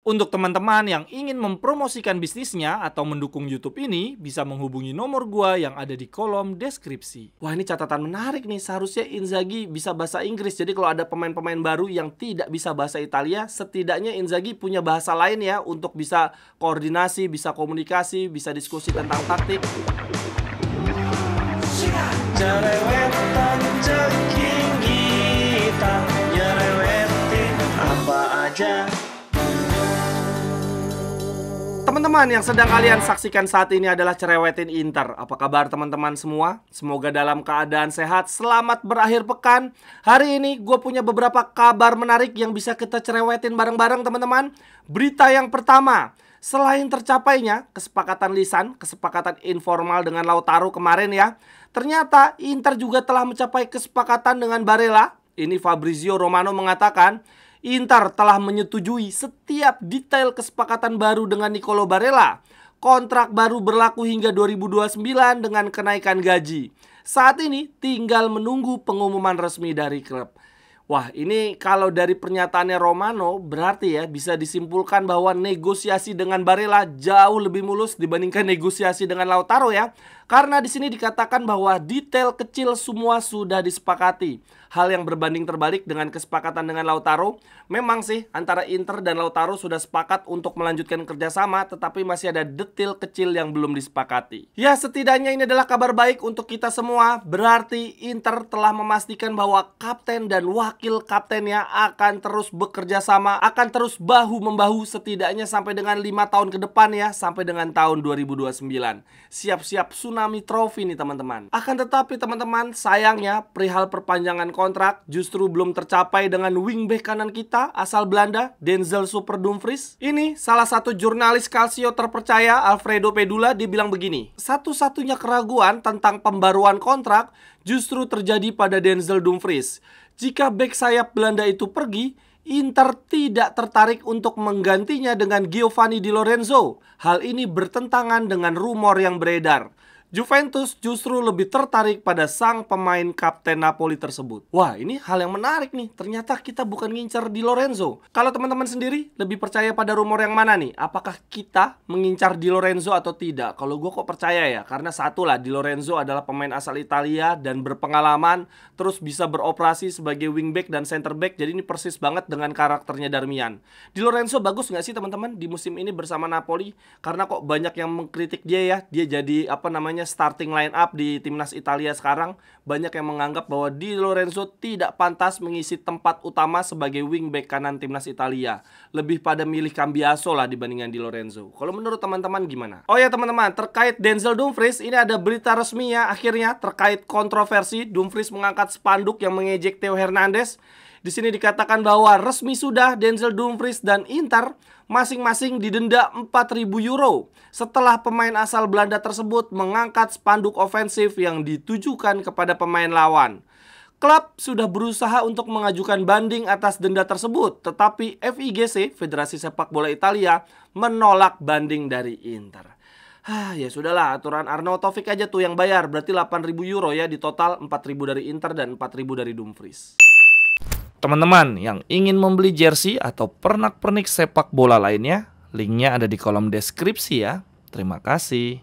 Untuk teman-teman yang ingin mempromosikan bisnisnya atau mendukung YouTube ini, bisa menghubungi nomor gua yang ada di kolom deskripsi. Wah, ini catatan menarik nih. Seharusnya Inzaghi bisa bahasa Inggris. Jadi kalau ada pemain-pemain baru yang tidak bisa bahasa Italia, setidaknya Inzaghi punya bahasa lain ya untuk bisa koordinasi, bisa komunikasi, bisa diskusi tentang taktik. Cerewetan ceking kita, nyerewetin apa aja. Teman-teman yang sedang kalian saksikan saat ini adalah Cerewetin Inter. Apa kabar teman-teman semua? Semoga dalam keadaan sehat. Selamat berakhir pekan. Hari ini gue punya beberapa kabar menarik yang bisa kita cerewetin bareng-bareng teman-teman. Berita yang pertama, selain tercapainya kesepakatan lisan, kesepakatan informal dengan Lautaro kemarin ya, ternyata Inter juga telah mencapai kesepakatan dengan Barella. Ini Fabrizio Romano mengatakan Inter telah menyetujui setiap detail kesepakatan baru dengan Nicolo Barella. Kontrak baru berlaku hingga 2029 dengan kenaikan gaji. Saat ini tinggal menunggu pengumuman resmi dari klub. Wah, ini kalau dari pernyataannya Romano berarti ya bisa disimpulkan bahwa negosiasi dengan Barella jauh lebih mulus dibandingkan negosiasi dengan Lautaro ya. Karena di sini dikatakan bahwa detail kecil semua sudah disepakati. Hal yang berbanding terbalik dengan kesepakatan dengan Lautaro. Memang sih antara Inter dan Lautaro sudah sepakat untuk melanjutkan kerjasama, tetapi masih ada detail kecil yang belum disepakati. Ya, setidaknya ini adalah kabar baik untuk kita semua. Berarti Inter telah memastikan bahwa kapten dan wakil kaptennya akan terus bekerja sama, akan terus bahu-membahu setidaknya sampai dengan 5 tahun ke depan ya, sampai dengan tahun 2029. Siap-siap tsunami trofi nih teman-teman. Akan tetapi teman-teman, sayangnya perihal perpanjangan kontrak justru belum tercapai dengan wingback kanan kita asal Belanda, Denzel Super Dumfries. Ini salah satu jurnalis Calcio terpercaya, Alfredo Pedula, dia bilang begini, satu-satunya keraguan tentang pembaruan kontrak justru terjadi pada Denzel Dumfries. Jika bek sayap Belanda itu pergi, Inter tidak tertarik untuk menggantinya dengan Giovanni Di Lorenzo. Hal ini bertentangan dengan rumor yang beredar. Juventus justru lebih tertarik pada sang pemain kapten Napoli tersebut. Wah, ini hal yang menarik nih. Ternyata kita bukan ngincar Di Lorenzo. Kalau teman-teman sendiri lebih percaya pada rumor yang mana nih? Apakah kita mengincar Di Lorenzo atau tidak? Kalau gue kok percaya ya, karena satu lah, Di Lorenzo adalah pemain asal Italia dan berpengalaman, terus bisa beroperasi sebagai wingback dan center back. Jadi ini persis banget dengan karakternya Darmian. Di Lorenzo bagus nggak sih teman-teman di musim ini bersama Napoli? Karena kok banyak yang mengkritik dia ya. Dia jadi starting line up di timnas Italia sekarang. Banyak yang menganggap bahwa Di Lorenzo tidak pantas mengisi tempat utama sebagai wingback kanan timnas Italia. Lebih pada milih Cambiaso lah dibandingkan Di Lorenzo. Kalau menurut teman-teman gimana? Oh ya teman-teman, terkait Denzel Dumfries, ini ada berita resmi ya akhirnya terkait kontroversi Dumfries mengangkat spanduk yang mengejek Theo Hernandez. Di sini dikatakan bahwa resmi sudah Denzel Dumfries dan Inter masing-masing didenda 4.000 euro setelah pemain asal Belanda tersebut mengangkat spanduk ofensif yang ditujukan kepada pemain lawan. Klub sudah berusaha untuk mengajukan banding atas denda tersebut, tetapi FIGC, Federasi Sepak Bola Italia, menolak banding dari Inter. Ya sudahlah, aturan Arnaud Taufik aja tuh yang bayar, berarti 8.000 euro ya, di total 4.000 dari Inter dan 4.000 dari Dumfries. Teman-teman yang ingin membeli jersey atau pernak-pernik sepak bola lainnya, linknya ada di kolom deskripsi ya. Terima kasih.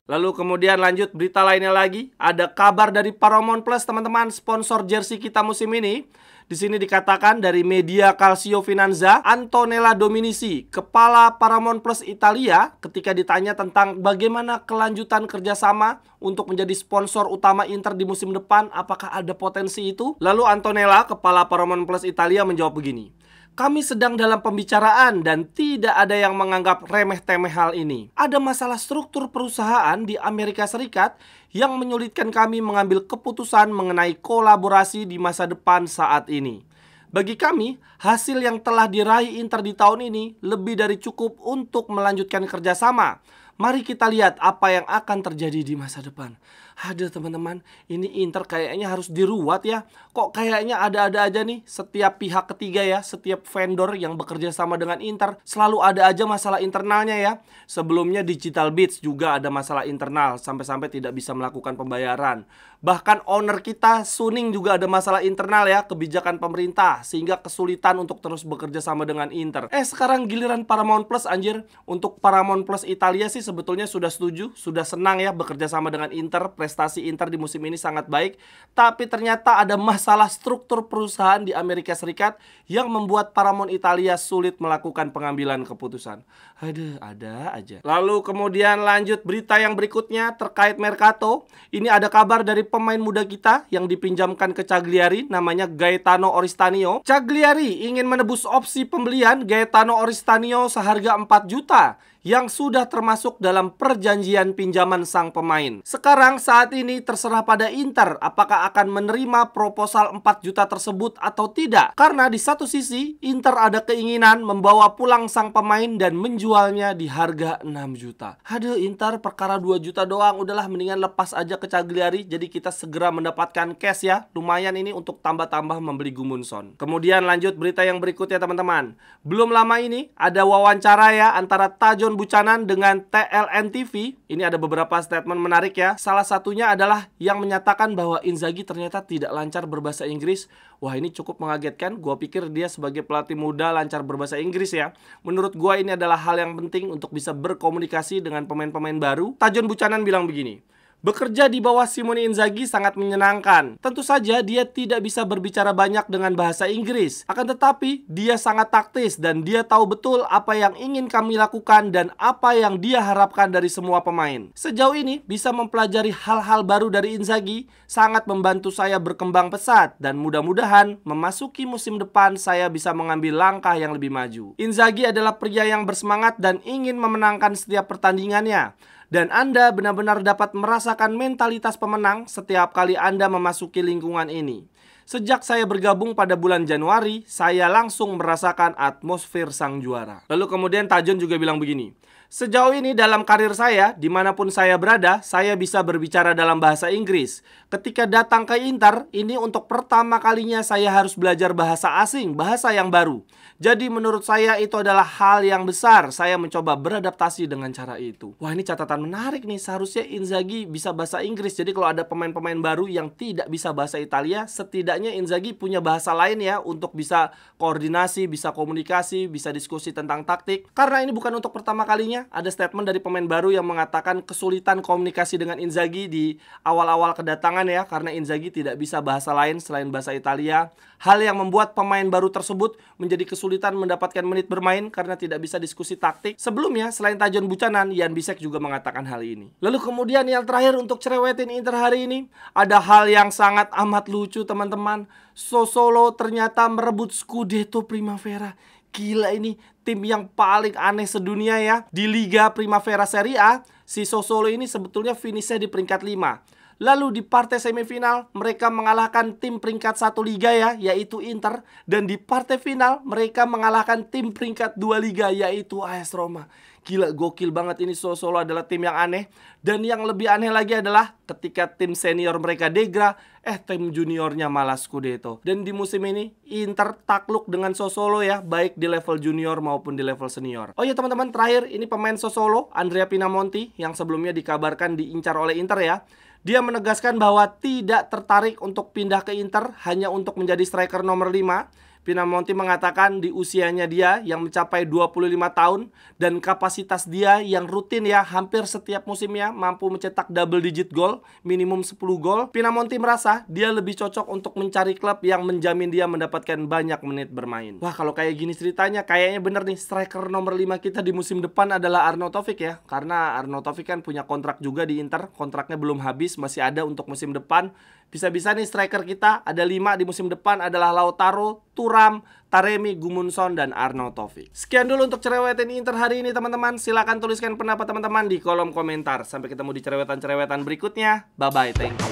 Lalu kemudian lanjut berita lainnya lagi. Ada kabar dari Paramount Plus teman-teman, sponsor jersey kita musim ini. Di sini dikatakan dari media Calcio Finanza, Antonella Dominici, kepala Paramount Plus Italia, ketika ditanya tentang bagaimana kelanjutan kerjasama untuk menjadi sponsor utama Inter di musim depan, apakah ada potensi itu? Lalu Antonella, kepala Paramount Plus Italia, menjawab begini, kami sedang dalam pembicaraan dan tidak ada yang menganggap remeh-temeh hal ini. Ada masalah struktur perusahaan di Amerika Serikat yang menyulitkan kami mengambil keputusan mengenai kolaborasi di masa depan saat ini. Bagi kami, hasil yang telah diraih Inter di tahun ini lebih dari cukup untuk melanjutkan kerjasama. Mari kita lihat apa yang akan terjadi di masa depan. Aduh teman-teman, ini Inter kayaknya harus diruat ya. Kok kayaknya ada-ada aja nih setiap pihak ketiga ya, setiap vendor yang bekerja sama dengan Inter selalu ada aja masalah internalnya ya. Sebelumnya Digital Beats juga ada masalah internal, sampai-sampai tidak bisa melakukan pembayaran. Bahkan owner kita Suning juga ada masalah internal ya, kebijakan pemerintah, sehingga kesulitan untuk terus bekerja sama dengan Inter. Sekarang giliran Paramount Plus anjir. Untuk Paramount Plus Italia sih sebetulnya sudah setuju, sudah senang ya bekerja sama dengan Inter. Prestasi Inter di musim ini sangat baik. Tapi ternyata ada masalah struktur perusahaan di Amerika Serikat yang membuat Paramount Italia sulit melakukan pengambilan keputusan. Aduh, ada aja. Lalu kemudian lanjut berita yang berikutnya terkait Mercato. Ini ada kabar dari pemain muda kita yang dipinjamkan ke Cagliari, namanya Gaetano Oristanio. Cagliari ingin menebus opsi pembelian Gaetano Oristanio seharga 4 juta yang sudah termasuk dalam perjanjian pinjaman sang pemain. Sekarang saat ini terserah pada Inter apakah akan menerima proposal 4 juta tersebut atau tidak. Karena di satu sisi Inter ada keinginan membawa pulang sang pemain dan menjualnya di harga 6 juta. Aduh Inter, perkara 2 juta doang, udahlah mendingan lepas aja ke Cagliari. Jadi kita segera mendapatkan cash ya. Lumayan ini untuk tambah-tambah membeli Gudmundsson. Kemudian lanjut berita yang berikutnya teman-teman. Belum lama ini ada wawancara ya antara Tajon Buchanan dengan TLN TV. Ini ada beberapa statement menarik ya. Salah satunya adalah yang menyatakan bahwa Inzaghi ternyata tidak lancar berbahasa Inggris. Wah, ini cukup mengagetkan. Gua pikir dia sebagai pelatih muda lancar berbahasa Inggris ya. Menurut gua ini adalah hal yang penting untuk bisa berkomunikasi dengan pemain-pemain baru. Tajon Buchanan bilang begini: bekerja di bawah Simone Inzaghi sangat menyenangkan. Tentu saja dia tidak bisa berbicara banyak dengan bahasa Inggris. Akan tetapi dia sangat taktis dan dia tahu betul apa yang ingin kami lakukan dan apa yang dia harapkan dari semua pemain. Sejauh ini bisa mempelajari hal-hal baru dari Inzaghi sangat membantu saya berkembang pesat dan mudah-mudahan memasuki musim depan saya bisa mengambil langkah yang lebih maju. Inzaghi adalah pria yang bersemangat dan ingin memenangkan setiap pertandingannya. Dan Anda benar-benar dapat merasakan mentalitas pemenang setiap kali Anda memasuki lingkungan ini. Sejak saya bergabung pada bulan Januari, saya langsung merasakan atmosfer sang juara. Lalu kemudian Tajon juga bilang begini: sejauh ini dalam karir saya, dimanapun saya berada, saya bisa berbicara dalam bahasa Inggris. Ketika datang ke Inter, ini untuk pertama kalinya saya harus belajar bahasa asing, bahasa yang baru. Jadi menurut saya itu adalah hal yang besar. Saya mencoba beradaptasi dengan cara itu. Wah, ini catatan menarik nih. Seharusnya Inzaghi bisa bahasa Inggris. Jadi kalau ada pemain-pemain baru yang tidak bisa bahasa Italia, setidaknya Inzaghi punya bahasa lain ya untuk bisa koordinasi, bisa komunikasi, bisa diskusi tentang taktik. Karena ini bukan untuk pertama kalinya. Ada statement dari pemain baru yang mengatakan kesulitan komunikasi dengan Inzaghi di awal-awal kedatangan ya, karena Inzaghi tidak bisa bahasa lain selain bahasa Italia. Hal yang membuat pemain baru tersebut menjadi kesulitan mendapatkan menit bermain karena tidak bisa diskusi taktik. Sebelumnya, selain Tajon Buchanan, Jan Bisek juga mengatakan hal ini. Lalu kemudian yang terakhir untuk cerewetin Inter hari ini, ada hal yang sangat amat lucu teman-teman. Sassuolo ternyata merebut Scudetto Primavera. Gila, ini tim yang paling aneh sedunia ya. Di Liga Primavera Serie A, si Sassuolo ini sebetulnya finishnya di peringkat 5. Lalu di partai semifinal mereka mengalahkan tim peringkat 1 liga ya, yaitu Inter. Dan di partai final mereka mengalahkan tim peringkat 2 liga, yaitu AS Roma. Gila, gokil banget ini. Sassuolo adalah tim yang aneh. Dan yang lebih aneh lagi adalah ketika tim senior mereka degra, tim juniornya malah Scudetto. Dan di musim ini Inter takluk dengan Sassuolo ya, baik di level junior maupun di level senior. Oh ya teman-teman, terakhir ini pemain Sassuolo, Andrea Pinamonti, yang sebelumnya dikabarkan diincar oleh Inter ya. Dia menegaskan bahwa tidak tertarik untuk pindah ke Inter hanya untuk menjadi striker nomor 5. Pinamonti mengatakan di usianya dia yang mencapai 25 tahun dan kapasitas dia yang rutin ya, hampir setiap musimnya mampu mencetak double digit gol, minimum 10 gol. Pinamonti merasa dia lebih cocok untuk mencari klub yang menjamin dia mendapatkan banyak menit bermain. Wah, kalau kayak gini ceritanya kayaknya bener nih, striker nomor 5 kita di musim depan adalah Arnautovic ya. Karena Arnautovic kan punya kontrak juga di Inter, kontraknya belum habis, masih ada untuk musim depan. Bisa-bisa nih striker kita ada 5 di musim depan adalah Lautaro, Thuram, Taremi, Gudmundsson, dan Arnautovic. Sekian dulu untuk cerewetan Inter hari ini teman-teman. Silahkan tuliskan pendapat teman-teman di kolom komentar. Sampai ketemu di cerewetan-cerewetan berikutnya. Bye-bye, thank you.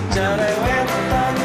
Cerewetan